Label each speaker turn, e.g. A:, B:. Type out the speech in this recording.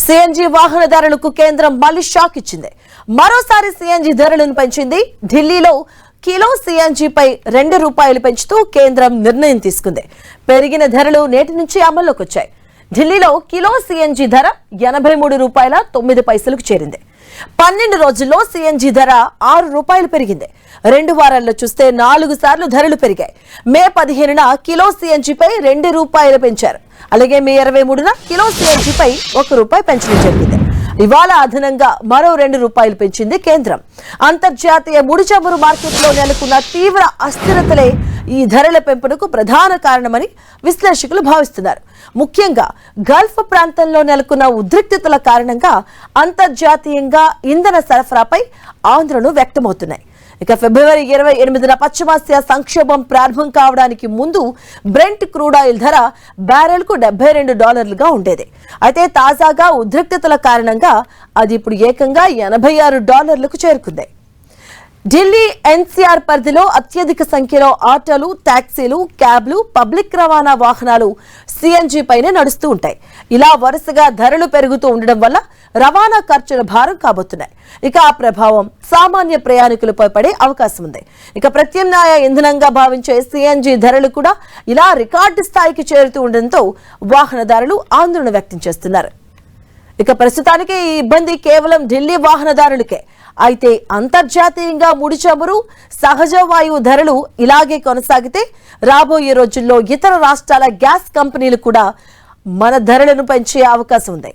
A: CNG వాహనదారులకు కేంద్రం మళ్లీ షాక్ ఇచ్చింది. మరోసారి సిఎన్జి ధరలను పెంచింది. ఢిల్లీలో కిలో సిఎన్జిపై ₹2 పెంచుతూ కేంద్రం నిర్ణయం తీసుకుంది. పెరిగిన ధరలు నేటి నుంచి అమల్లోకి వచ్చాయి. ఢిల్లీలో కిలో సిఎన్జి ధర ₹83.09కు చేరింది. 12 రోజుల్లో సిఎన్జి ధర ₹6 పెరిగింది. 2 వారాల్లో చూస్తే 4 సార్లు ధరలు పెరిగాయి. మే 15న కిలో సిఎన్జిపై ₹2 పెంచారు. అలాగే మే 23న కిలో సిఎన్జిపై ₹1 పెంచడం జరిగింది. ఇవాళ అదనంగా మరో ₹2 పెంచింది కేంద్రం. అంతర్జాతీయ ముడి చమురు మార్కెట్లో నెలకొన్న తీవ్ర అస్థిరతలే ఈ ధరల పెంపునకు ప్రధాన కారణమని విశ్లేషకులు భావిస్తున్నారు. ముఖ్యంగా గల్ఫ్ ప్రాంతంలో నెలకొన్న ఉద్రిక్తతల కారణంగా అంతర్జాతీయంగా ఇంధన సరఫరాపై ఆందోళనలు వ్యక్తమవుతున్నాయి. ఇక ఫిబ్రవరి 28న పశ్చిమాసియా సంక్షోభం ప్రారంభం కావడానికి ముందు బ్రెంట్ క్రూడ్ ఆయిల్ ధర బ్యారెల్కు $72గా ఉండేది. అయితే తాజాగా ఉద్రిక్తతల కారణంగా అది ఇప్పుడు ఏకంగా $86కు చేరుకుంది. ఢిల్లీ ఎన్సీఆర్ పరిధిలో అత్యధిక సంఖ్యలో ఆటోలు, టాక్సీలు, క్యాబ్లు, పబ్లిక్ రవాణా వాహనాలు సిఎన్జి పైనే నడుస్తూ ఉంటాయి. ఇలా వరుసగా ధరలు పెరుగుతూ ఉండడం వల్ల రవాణా ఖర్చుల భారం కాబోతున్నాయి. ఇక ఆ ప్రభావం సామాన్య ప్రయాణికులపై పడే అవకాశం ఉంది. ఇక ప్రత్యామ్నాయ ఇంధనంగా భావించే సిఎన్జి ధరలు కూడా ఇలా రికార్డు స్థాయికి చేరుతూ ఉండడంతో వాహనదారులు ఆందోళన వ్యక్తం చేస్తున్నారు. ఇక ప్రస్తుతానికి ఈ ఇబ్బంది కేవలం ఢిల్లీ వాహనదారులకే. అయితే అంతర్జాతీయంగా ముడి చమురు, సహజ వాయువు ధరలు ఇలాగే కొనసాగితే రాబోయే రోజుల్లో ఇతర రాష్ట్రాల గ్యాస్ కంపెనీలు కూడా మన ధరలను పెంచే అవకాశం ఉంది.